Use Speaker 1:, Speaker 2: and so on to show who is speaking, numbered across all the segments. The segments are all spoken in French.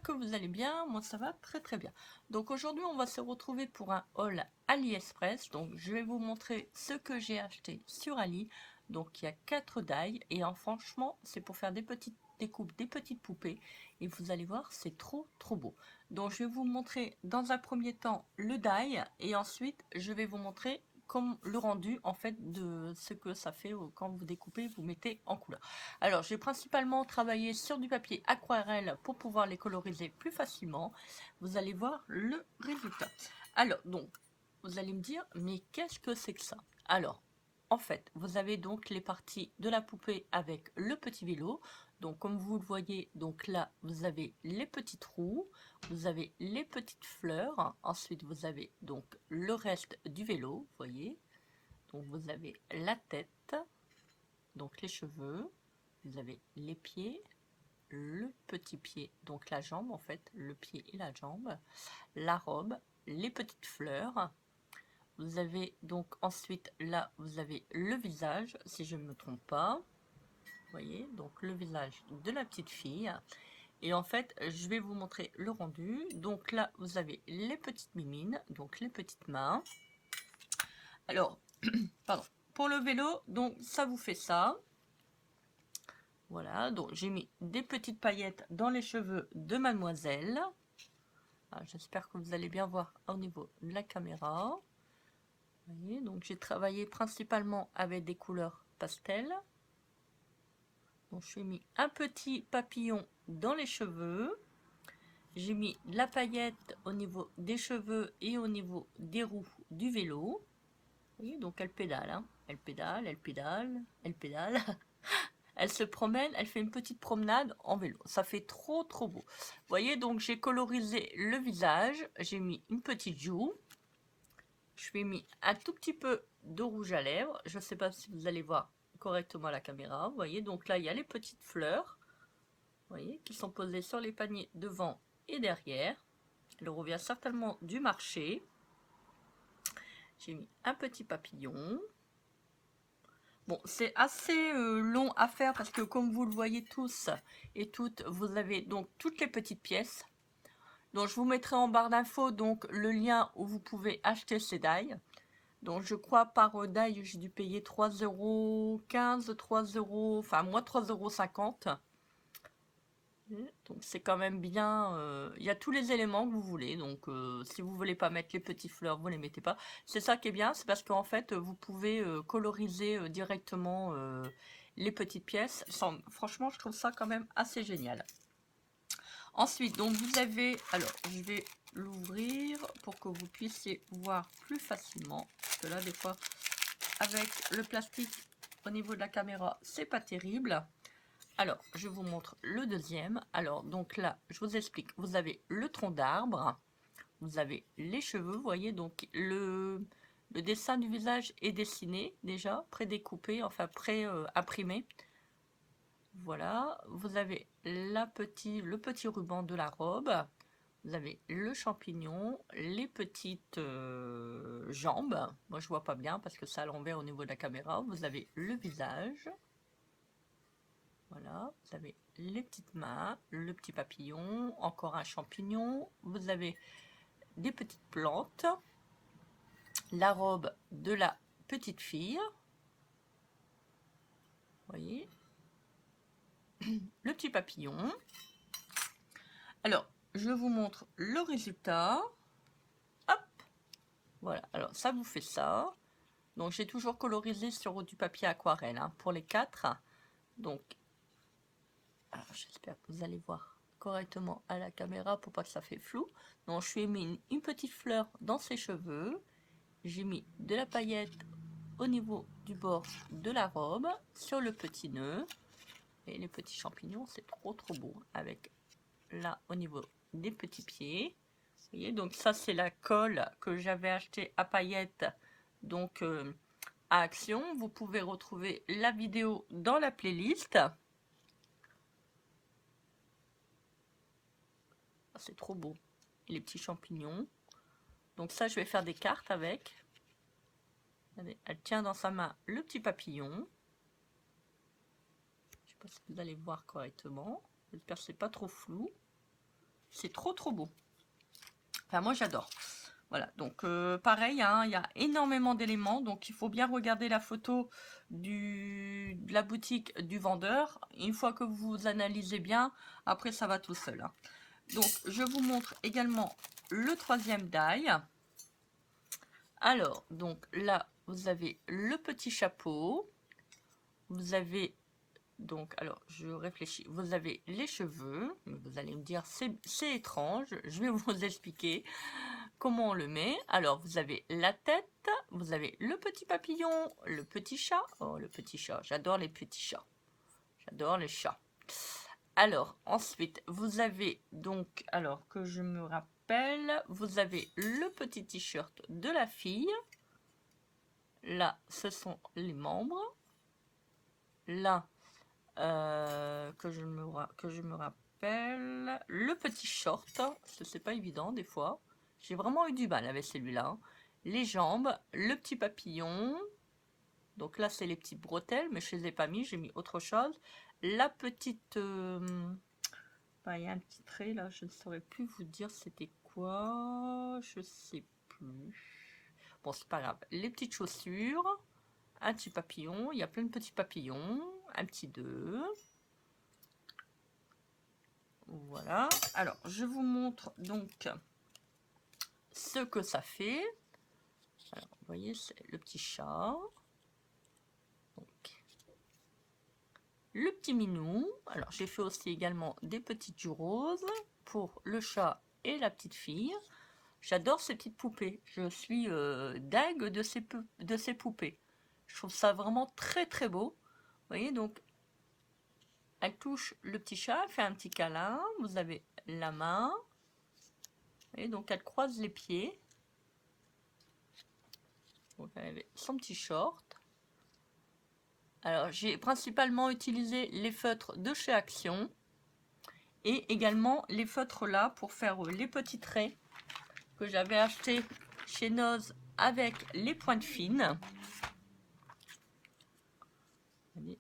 Speaker 1: que vous allez bien, moi ça va très très bien. Donc aujourd'hui on va se retrouver pour un haul AliExpress. Donc je vais vous montrer ce que j'ai acheté sur Ali. Donc il y a 4 die et franchement c'est pour faire des petites découpes, des petites poupées. Et vous allez voir c'est trop trop beau. Donc je vais vous montrer dans un premier temps le die et ensuite je vais vous montrer comme le rendu en fait de ce que ça fait quand vous découpez, vous mettez en couleur. Alors j'ai principalement travaillé sur du papier aquarelle pour pouvoir les coloriser plus facilement. Vous allez voir le résultat. Alors donc vous allez me dire mais qu'est-ce que c'est que ça? Alors en fait vous avez donc les parties de la poupée avec le petit vélo. Donc comme vous le voyez, donc là vous avez les petits trous, vous avez les petites fleurs, ensuite vous avez donc le reste du vélo, vous voyez. Donc vous avez la tête, donc les cheveux, vous avez les pieds, le petit pied, donc la jambe en fait, le pied et la jambe, la robe, les petites fleurs. Vous avez donc ensuite là, vous avez le visage, si je ne me trompe pas. Vous voyez, donc le visage de la petite fille. Et en fait, je vais vous montrer le rendu. Donc là, vous avez les petites mimines, donc les petites mains. Alors, pardon, pour le vélo, donc ça vous fait ça. Voilà, donc j'ai mis des petites paillettes dans les cheveux de mademoiselle. J'espère que vous allez bien voir au niveau de la caméra. Vous voyez, donc j'ai travaillé principalement avec des couleurs pastel. Donc je mis un petit papillon dans les cheveux. J'ai mis de la paillette au niveau des cheveux et au niveau des roues du vélo. Vous voyez, donc elle pédale, hein. Elle pédale, elle pédale, elle pédale. Elle se promène, elle fait une petite promenade en vélo. Ça fait trop trop beau. Vous voyez, donc j'ai colorisé le visage. J'ai mis une petite joue. Je lui ai mis un tout petit peu de rouge à lèvres. Je ne sais pas si vous allez voir correctement à la caméra. Vous voyez, donc là, il y a les petites fleurs. Vous voyez, qui sont posées sur les paniers devant et derrière. Elle revient certainement du marché. J'ai mis un petit papillon. Bon, c'est assez long à faire parce que comme vous le voyez tous et toutes, vous avez donc toutes les petites pièces. Donc je vous mettrai en barre d'infos donc le lien où vous pouvez acheter ces die. Donc je crois par die j'ai dû payer 3,15 €, 3 €, enfin moi 3,50 €. Donc c'est quand même bien, il y a tous les éléments que vous voulez, donc si vous voulez pas mettre les petites fleurs, vous les mettez pas. C'est ça qui est bien, c'est parce qu'en fait vous pouvez coloriser directement les petites pièces. Franchement je trouve ça quand même assez génial. Ensuite donc vous avez, alors je vais l'ouvrir pour que vous puissiez voir plus facilement, parce que là des fois avec le plastique au niveau de la caméra c'est pas terrible. Alors, je vous montre le deuxième. Alors, donc là, je vous explique. Vous avez le tronc d'arbre, vous avez les cheveux, vous voyez, donc le dessin du visage est dessiné déjà, pré-découpé, enfin pré-imprimé. Voilà, vous avez le petit ruban de la robe, vous avez le champignon, les petites jambes. Moi, je vois pas bien parce que ça à l'envers au niveau de la caméra. Vous avez le visage. Voilà, vous avez les petites mains, le petit papillon, encore un champignon, vous avez des petites plantes, la robe de la petite fille, vous voyez, le petit papillon. Alors, je vous montre le résultat. Hop, voilà, alors ça vous fait ça. Donc j'ai toujours colorisé sur du papier aquarelle hein, pour les 4. Donc, j'espère que vous allez voir correctement à la caméra pour pas que ça fait flou. Donc je lui ai mis une petite fleur dans ses cheveux. J'ai mis de la paillette au niveau du bord de la robe, sur le petit nœud. Et les petits champignons, c'est trop trop beau. Avec là au niveau des petits pieds. Vous voyez, donc ça c'est la colle que j'avais acheté à paillettes. Donc à Action. Vous pouvez retrouver la vidéo dans la playlist. C'est trop beau. Et les petits champignons. Donc ça, je vais faire des cartes avec. Elle tient dans sa main le petit papillon. Je sais pas si vous allez voir correctement. J'espère que c'est pas trop flou. C'est trop trop beau. Enfin, moi j'adore. Voilà, donc pareil, hein, il y a énormément d'éléments, donc il faut bien regarder la photo de la boutique du vendeur. Une fois que vous analysez bien, après ça va tout seul, hein. Donc je vous montre également le troisième die. Alors, donc là, vous avez le petit chapeau. Vous avez donc, alors je réfléchis, vous avez les cheveux. Vous allez me dire, c'est étrange. Je vais vous expliquer comment on le met. Alors, vous avez la tête, vous avez le petit papillon, le petit chat. Oh, le petit chat, j'adore les petits chats. J'adore les chats. Alors, ensuite, vous avez donc, alors que je me rappelle, vous avez le petit t-shirt de la fille. Là, ce sont les membres. Là, que je me rappelle, le petit short. C'est pas évident des fois. J'ai vraiment eu du mal avec celui-là. Les jambes, le petit papillon. Donc là, c'est les petites bretelles, mais je les ai pas mis, j'ai mis autre chose. La petite... il y a un petit trait là, je ne saurais plus vous dire c'était quoi. Je sais plus. Bon, c'est pas grave. Les petites chaussures, un petit papillon, il y a plein de petits papillons, un petit 2. Voilà. Alors, je vous montre donc ce que ça fait. Alors, vous voyez, c'est le petit chat. Donc, le petit minou. Alors, j'ai fait aussi également des petites joues roses pour le chat et la petite fille. J'adore ces petites poupées. Je suis dingue de ces poupées. Je trouve ça vraiment très très beau. Vous voyez, donc, elle touche le petit chat, elle fait un petit câlin. Vous avez la main. Et donc, elle croise les pieds. Donc, elle avait son petit short. Alors, j'ai principalement utilisé les feutres de chez Action et également les feutres là pour faire les petits traits que j'avais acheté chez Noz avec les pointes fines.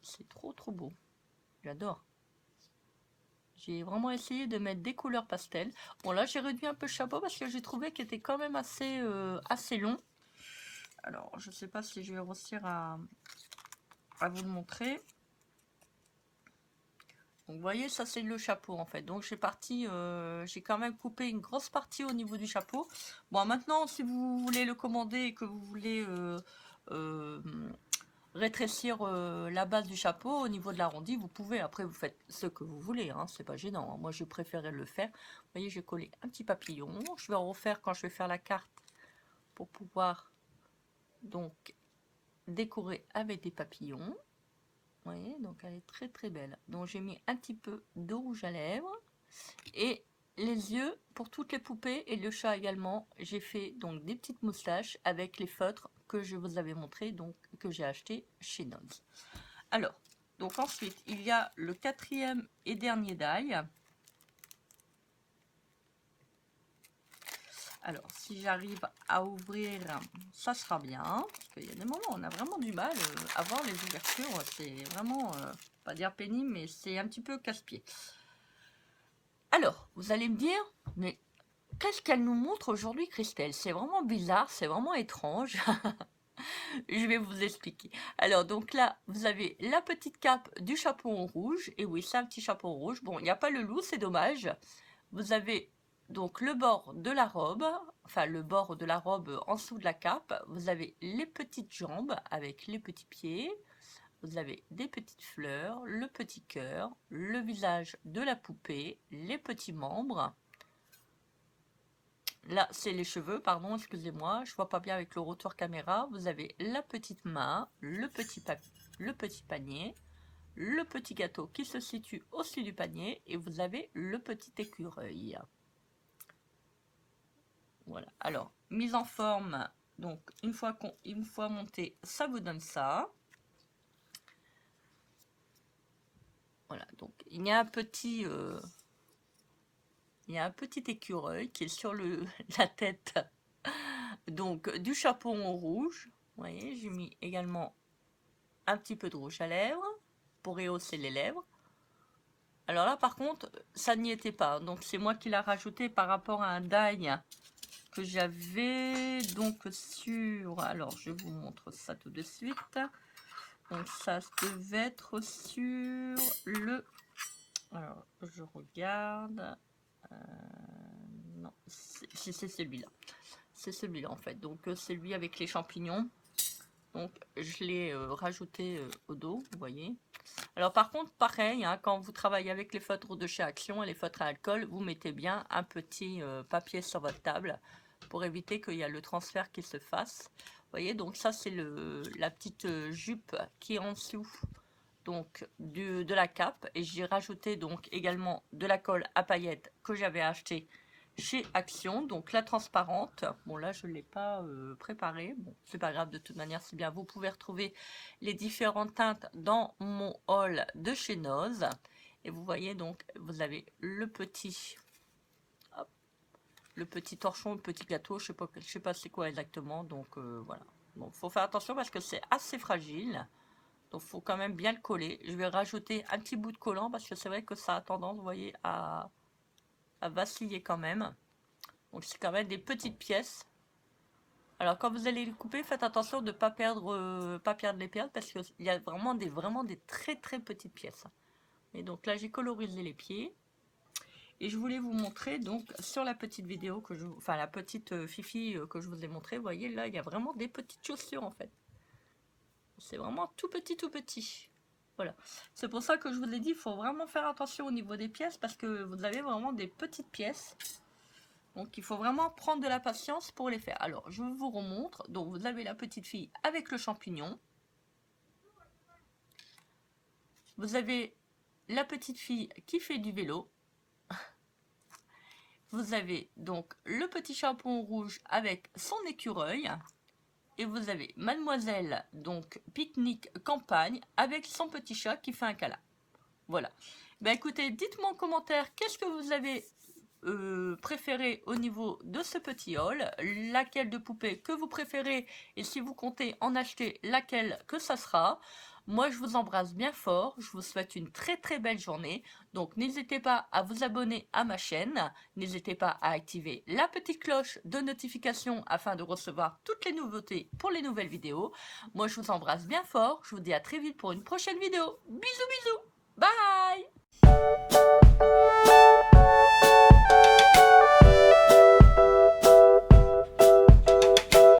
Speaker 1: C'est trop trop beau. J'adore. J'ai vraiment essayé de mettre des couleurs pastel. Bon, là, j'ai réduit un peu le chapeau parce que j'ai trouvé qu'il était quand même assez long. Alors, je sais pas si je vais réussir à vous le montrer. Donc, vous voyez, ça c'est le chapeau en fait. Donc j'ai quand même coupé une grosse partie au niveau du chapeau. Bon, maintenant, si vous voulez le commander et que vous voulez rétrécir la base du chapeau au niveau de l'arrondi, vous pouvez. Après, vous faites ce que vous voulez, hein, c'est pas gênant. Moi, je préférais le faire. Vous voyez, j'ai collé un petit papillon. Je vais en refaire quand je vais faire la carte pour pouvoir donc décorer avec des papillons. Vous voyez, donc elle est très très belle. Donc j'ai mis un petit peu de rouge à lèvres et les yeux pour toutes les poupées et le chat également. J'ai fait donc des petites moustaches avec les feutres que je vous avais montré, donc que j'ai acheté chez Noz. Alors, donc ensuite il y a le quatrième et dernier die. Alors, si j'arrive à ouvrir, ça sera bien. Parce qu'il y a des moments où on a vraiment du mal à voir les ouvertures. C'est vraiment, pas dire pénible, mais c'est un petit peu casse-pied. Alors, vous allez me dire, mais qu'est-ce qu'elle nous montre aujourd'hui, Christelle? C'est vraiment bizarre, c'est vraiment étrange. Je vais vous expliquer. Alors, donc là, vous avez la petite cape du chapeau en rouge. Et oui, c'est un petit chapeau en rouge. Bon, il n'y a pas le loup, c'est dommage. Vous avez donc le bord de la robe, enfin le bord de la robe en dessous de la cape. Vous avez les petites jambes avec les petits pieds. Vous avez des petites fleurs, le petit cœur, le visage de la poupée, les petits membres. Là, c'est les cheveux, pardon, excusez-moi, je vois pas bien avec le retour caméra. Vous avez la petite main, le petit panier, le petit gâteau qui se situe au-dessus du panier et vous avez le petit écureuil. Voilà, alors, mise en forme, donc une fois monté, ça vous donne ça. Voilà, donc il y a un petit écureuil qui est sur la tête donc du chapeau en rouge. Vous voyez, j'ai mis également un petit peu de rouge à lèvres pour rehausser les lèvres. Alors là, par contre, ça n'y était pas. Donc, c'est moi qui l'ai rajouté par rapport à un die que j'avais donc sur... Alors, je vous montre ça tout de suite. Donc, ça devait être sur le... Alors, je regarde. Non, c'est celui-là. C'est celui-là, en fait. Donc, c'est lui avec les champignons. Donc, je l'ai rajouté au dos, vous voyez. Alors, par contre, pareil, hein, quand vous travaillez avec les feutres de chez Action et les feutres à alcool, vous mettez bien un petit papier sur votre table pour éviter qu'il y ait le transfert qui se fasse. Vous voyez, donc ça, c'est la petite jupe qui est en dessous donc, de la cape. Et j'ai rajouté donc également de la colle à paillettes que j'avais acheté chez Action, donc la transparente. Bon, là je ne l'ai pas préparée, bon, c'est pas grave, de toute manière c'est bien, vous pouvez retrouver les différentes teintes dans mon haul de chez Noz. Et vous voyez donc, vous avez le petit hop, le petit torchon, le petit gâteau, je sais pas c'est quoi exactement, donc voilà. Bon, faut faire attention parce que c'est assez fragile, donc faut quand même bien le coller. Je vais rajouter un petit bout de collant parce que c'est vrai que ça a tendance, vous voyez, à vaciller quand même. Donc c'est quand même des petites pièces. Alors quand vous allez les couper, faites attention de ne pas perdre les perles parce qu'il y a vraiment des très très petites pièces. Et donc là j'ai colorisé les pieds. Et je voulais vous montrer donc sur la petite vidéo que enfin la petite fifi que je vous ai montré, vous voyez là il y a vraiment des petites chaussures en fait. C'est vraiment tout petit tout petit. Voilà. C'est pour ça que je vous ai dit, il faut vraiment faire attention au niveau des pièces parce que vous avez vraiment des petites pièces. Donc il faut vraiment prendre de la patience pour les faire. Alors je vous remontre. Donc vous avez la petite fille avec le champignon. Vous avez la petite fille qui fait du vélo. Vous avez donc le petit chaperon rouge avec son écureuil. Et vous avez mademoiselle, donc pique-nique campagne, avec son petit chat qui fait un câlin. Voilà. Ben écoutez, dites-moi en commentaire qu'est-ce que vous avez préféré au niveau de ce petit haul, laquelle de poupée que vous préférez et si vous comptez en acheter laquelle que ça sera. Moi je vous embrasse bien fort, je vous souhaite une très très belle journée, donc n'hésitez pas à vous abonner à ma chaîne, n'hésitez pas à activer la petite cloche de notification afin de recevoir toutes les nouveautés pour les nouvelles vidéos. Moi je vous embrasse bien fort, je vous dis à très vite pour une prochaine vidéo, bisous bisous, bye.